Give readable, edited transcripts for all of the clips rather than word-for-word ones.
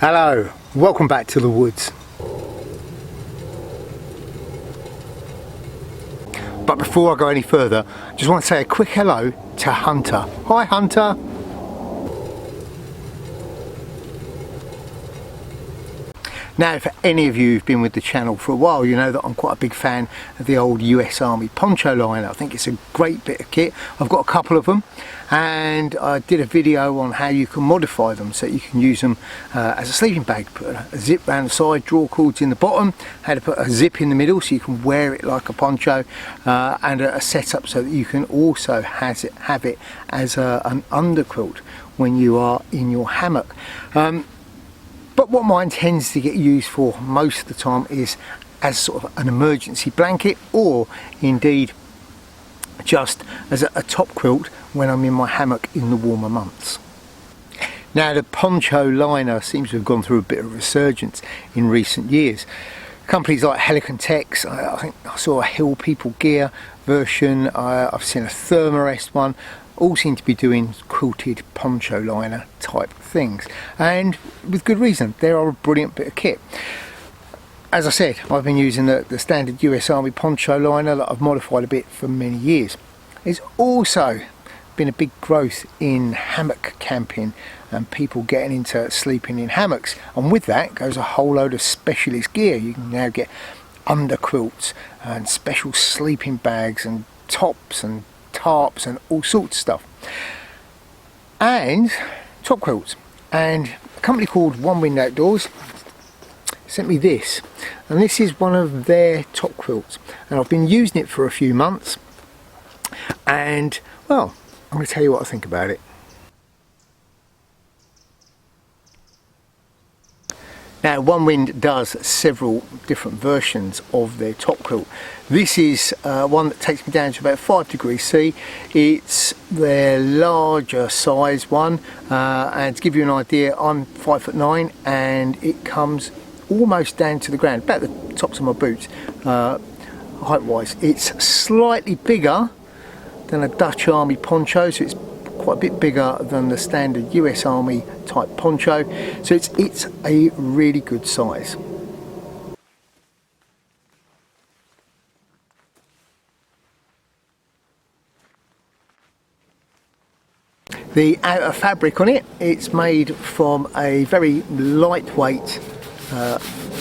Hello, welcome back to the woods. But before I go any further, I just want to say a quick hello to Hunter. Hi Hunter. Now, for any of you who've been with the channel for a while, you know that I'm quite a big fan of the old US Army poncho liner. I think it's a great bit of kit. I've got a couple of them, and I did a video on how you can modify them so you can use them as a sleeping bag. Put a zip around the side, draw cords in the bottom, how to put a zip in the middle so you can wear it like a poncho, and a setup so that you can also have it as an underquilt when you are in your hammock. But what mine tends to get used for most of the time is as sort of an emergency blanket, or indeed just as a top quilt when I'm in my hammock in the warmer months. Now, the poncho liner seems to have gone through a bit of a resurgence in recent years. Companies like Helicon Tex, I think I saw a Hill People Gear version, I've seen a Thermarest one, all seem to be doing quilted poncho liner type things, and with good reason. They are a brilliant bit of kit. As I said, I've been using the standard US Army poncho liner that I've modified a bit for many years. There's also been a big growth in hammock camping and people getting into sleeping in hammocks, and with that goes a whole load of specialist gear. You can now get underquilts and special sleeping bags and tops and tarps and all sorts of stuff, and top quilts. And a company called Onewind Outdoors sent me this, and this is one of their top quilts, and I've been using it for a few months, and well, I'm going to tell you what I think about it. Now, Onewind does several different versions of their top quilt. This is one that takes me down to about 5 degrees C. It's their larger size one, and to give you an idea, I'm 5'9", and it comes almost down to the ground, about the tops of my boots, height wise. It's slightly bigger than a Dutch Army poncho, so it's quite a bit bigger than the standard US Army type poncho, so it's a really good size. The outer fabric on it, it's made from a very lightweight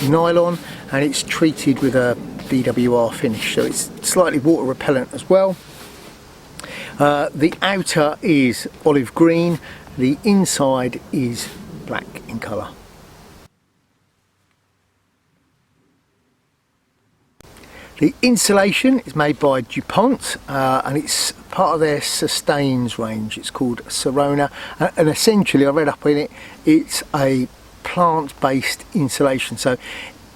nylon, and it's treated with a DWR finish, so it's slightly water repellent as well. The outer is olive green, the inside is black in colour. The insulation is made by DuPont, and it's part of their Sustains range. It's called Sorona, and essentially, I read up on it, it's a plant-based insulation, so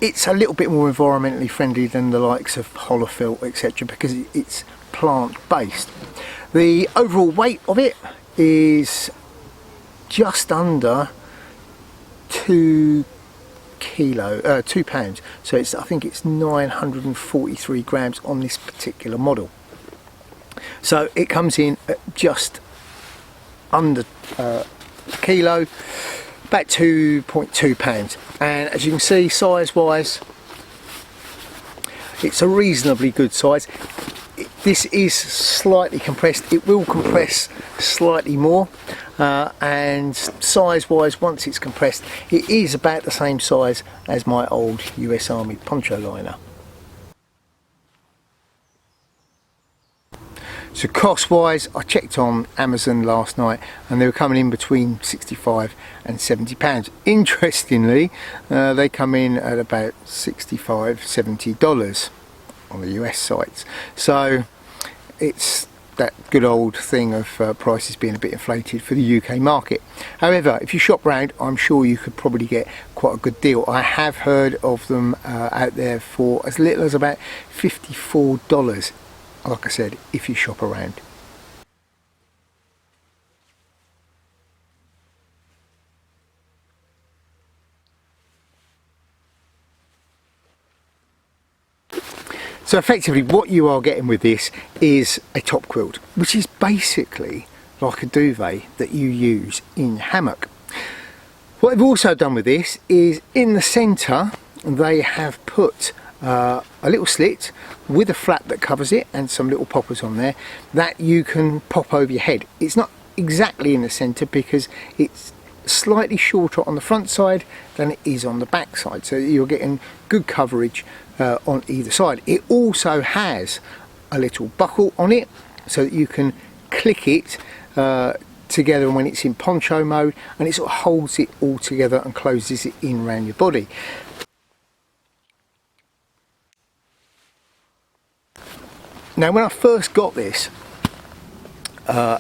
it's a little bit more environmentally friendly than the likes of Holofilt, etc., because it's plant-based. The overall weight of it is just under 2 pounds, so I think it's 943 grams on this particular model. So it comes in at just under a kilo, about 2.2 pounds, and as you can see, size wise, it's a reasonably good size. This is slightly compressed. It will compress slightly more, and size wise, once it's compressed, it is about the same size as my old US Army poncho liner. So cost wise, I checked on Amazon last night and they were coming in between 65 and 70 pounds. Interestingly, they come in at about $65–70 on the US sites, so it's that good old thing of prices being a bit inflated for the UK market. However, if you shop around, I'm sure you could probably get quite a good deal. I have heard of them out there for as little as about $54, like I said, if you shop around. So effectively what you are getting with this is a top quilt, which is basically like a duvet that you use in hammock. What they've also done with this is in the centre they have put a little slit with a flap that covers it and some little poppers on there that you can pop over your head. It's not exactly in the centre because it's slightly shorter on the front side than it is on the back side, so you're getting good coverage on either side. It also has a little buckle on it so that you can click it together when it's in poncho mode, and it sort of holds it all together and closes it in around your body. Now when I first got this,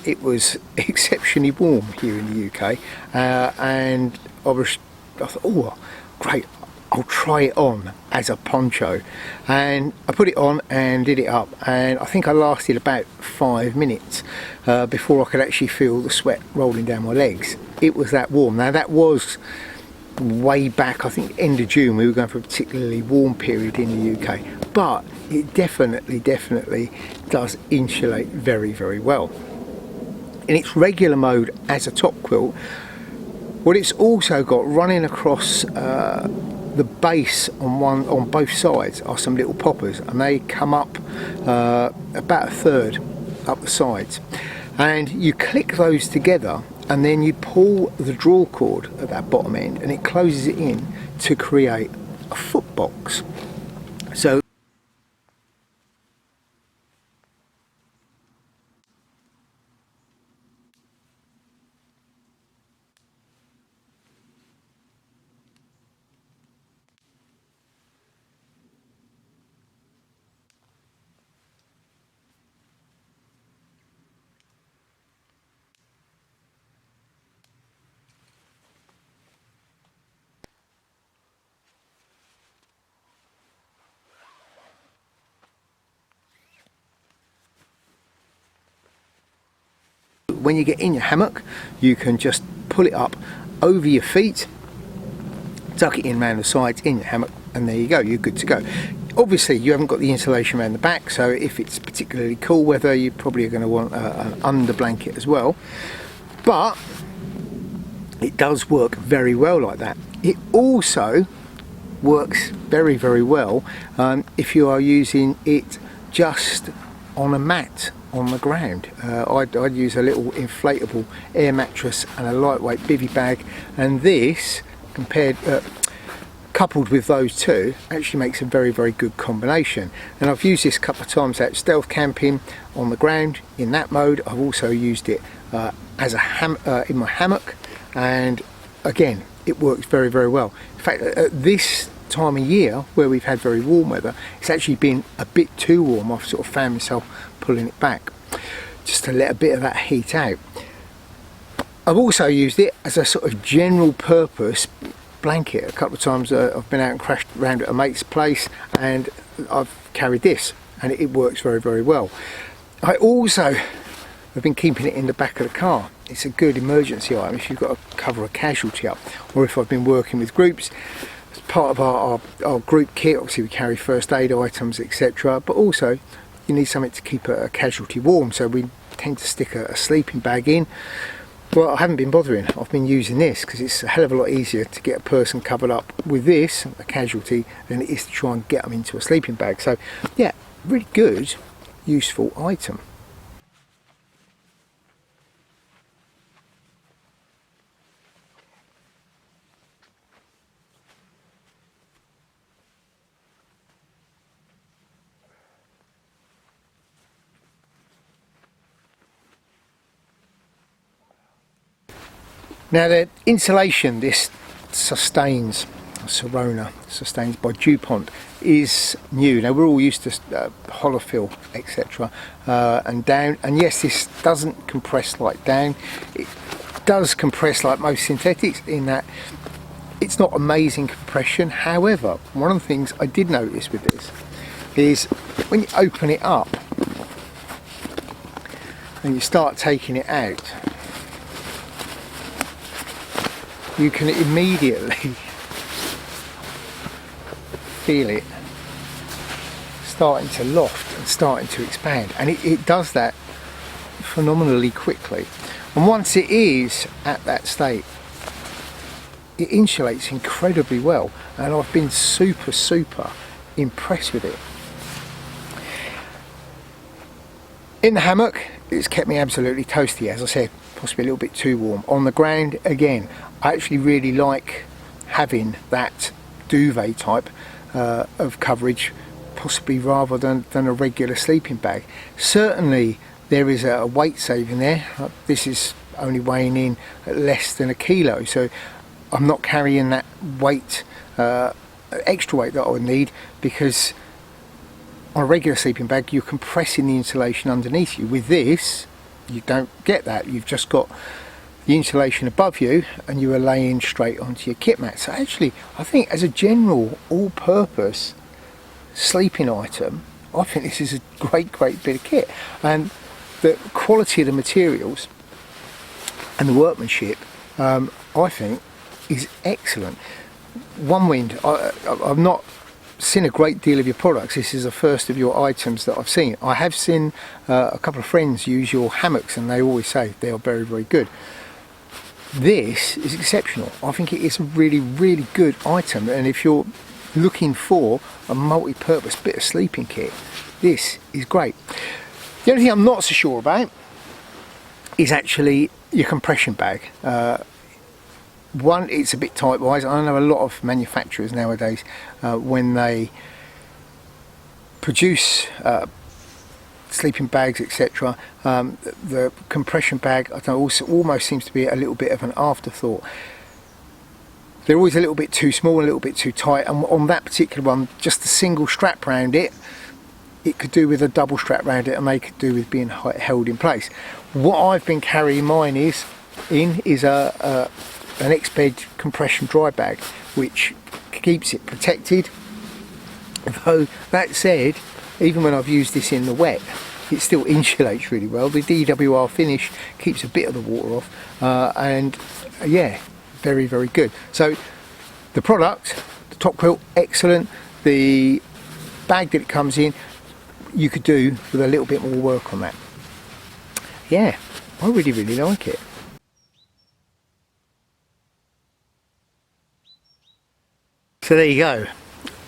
it was exceptionally warm here in the UK, and I thought, oh great, I'll try it on as a poncho, and I put it on and did it up, and I think I lasted about 5 minutes before I could actually feel the sweat rolling down my legs. It was that warm. Now that was way back, I think end of June. We were going for a particularly warm period in the UK, but it definitely does insulate very, very well. In its regular mode as a top quilt, what it's also got running across the base on both sides are some little poppers, and they come up about a third up the sides, and you click those together and then you pull the draw cord at that bottom end and it closes it in to create a foot box. So when you get in your hammock, you can just pull it up over your feet, tuck it in around the sides in your hammock, and there you go, you're good to go. Obviously you haven't got the insulation around the back, so if it's particularly cool weather you probably are going to want an under blanket as well, but it does work very well like that. It also works very, very well if you are using it just on a mat on the ground. I'd use a little inflatable air mattress and a lightweight bivy bag, and this coupled with those two actually makes a very, very good combination. And I've used this a couple of times out stealth camping on the ground in that mode. I've also used it as a in my hammock, and again it works very, very well. In fact, at this time of year where we've had very warm weather, it's actually been a bit too warm. I've sort of found myself pulling it back just to let a bit of that heat out. I've also used it as a sort of general purpose blanket. A couple of times I've been out and crashed around at a mate's place and I've carried this, and it works very, very well. I also have been keeping it in the back of the car. It's a good emergency item if you've got to cover a casualty up, or if I've been working with groups. As part of our group kit, obviously we carry first aid items, etc., but also you need something to keep a casualty warm, so we tend to stick a sleeping bag in. Well, I haven't been bothering. I've been using this because it's a hell of a lot easier to get a person covered up with this, a casualty, than it is to try and get them into a sleeping bag. So yeah, really good, useful item. Now the insulation, this Sustains by DuPont, is new. Now we're all used to holofill, etc., and down, and yes, this doesn't compress like down. It does compress like most synthetics in that it's not amazing compression. However, one of the things I did notice with this is when you open it up and you start taking it out, you can immediately feel it starting to loft and starting to expand, and it does that phenomenally quickly. And once it is at that state, it insulates incredibly well, and I've been super impressed with it. In the hammock, it's kept me absolutely toasty, as I said, possibly a little bit too warm. On the ground, again, I actually really like having that duvet type of coverage, possibly rather than a regular sleeping bag. Certainly there is a weight saving there. This is only weighing in at less than 1 kilo, so I'm not carrying that weight, extra weight that I would need, because on a regular sleeping bag you're compressing the insulation underneath you. With this you don't get that. You've just got the insulation above you and you are laying straight onto your kit mat. So actually I think as a general all-purpose sleeping item, I think this is a great bit of kit, and the quality of the materials and the workmanship I think is excellent. Onewind, I've not seen a great deal of your products. This is the first of your items that I've seen. I have seen a couple of friends use your hammocks and they always say they are very good. This is exceptional. I think it is a really good item, and if you're looking for a multi-purpose bit of sleeping kit, this is great. The only thing I'm not so sure about is actually your compression bag. One, it's a bit tight wise. I know a lot of manufacturers nowadays, when they produce sleeping bags, etc., the compression bag, I don't know, also almost seems to be a little bit of an afterthought. They're always a little bit too small, a little bit too tight, and on that particular one, just a single strap around it, it could do with a double strap around it, and they could do with being held in place. What I've been carrying mine is an X-Bed compression dry bag, which keeps it protected. Though that said, even when I've used this in the wet, it still insulates really well. The DWR finish keeps a bit of the water off, and yeah, very good. So the product, the top quilt, excellent. The bag that it comes in, you could do with a little bit more work on that. Yeah, I really like it. So there you go.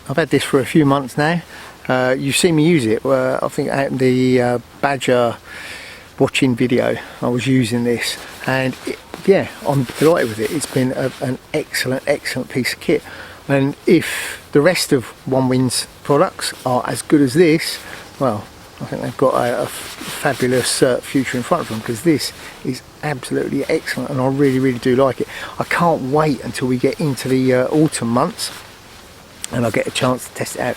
I've had this for a few months now. You've seen me use it. I think out in the Badger watching video I was using this, and yeah, I'm delighted with it. It's been an excellent piece of kit, and if the rest of Onewind's products are as good as this, well, I think they've got a fabulous future in front of them, because this is absolutely excellent and I really do like it. I can't wait until we get into the autumn months and I'll get a chance to test it out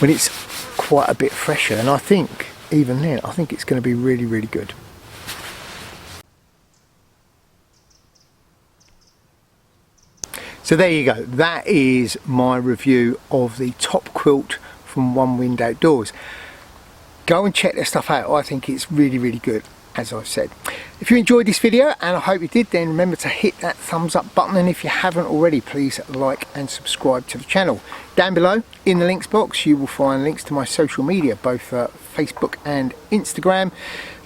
when it's quite a bit fresher, and I think even then I think it's going to be really good. So there you go, that is my review of the top quilt from Onewind Outdoors. Go and check their stuff out. I think it's really good, as I've said. If you enjoyed this video, and I hope you did, then remember to hit that thumbs up button, and if you haven't already, please like and subscribe to the channel. Down below in the links box you will find links to my social media, both Facebook and Instagram.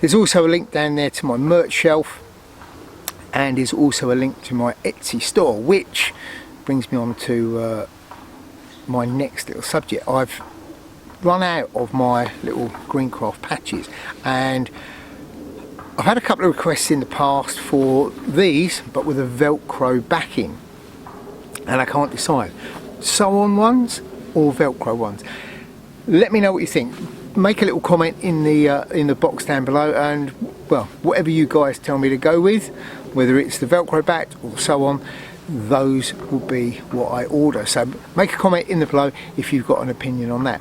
There's also a link down there to my merch shelf, and there's also a link to my Etsy store, which brings me on to my next little subject. I've run out of my little Greencraft patches, and I've had a couple of requests in the past for these, but with a Velcro backing, and I can't decide, sew-on ones or Velcro ones. Let me know what you think. Make a little comment in the box down below, and well, whatever you guys tell me to go with, whether it's the Velcro backed or so on, those will be what I order. So make a comment in the below if you've got an opinion on that.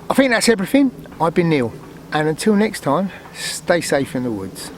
I think that's everything. I've been Neil, and until next time, stay safe in the woods.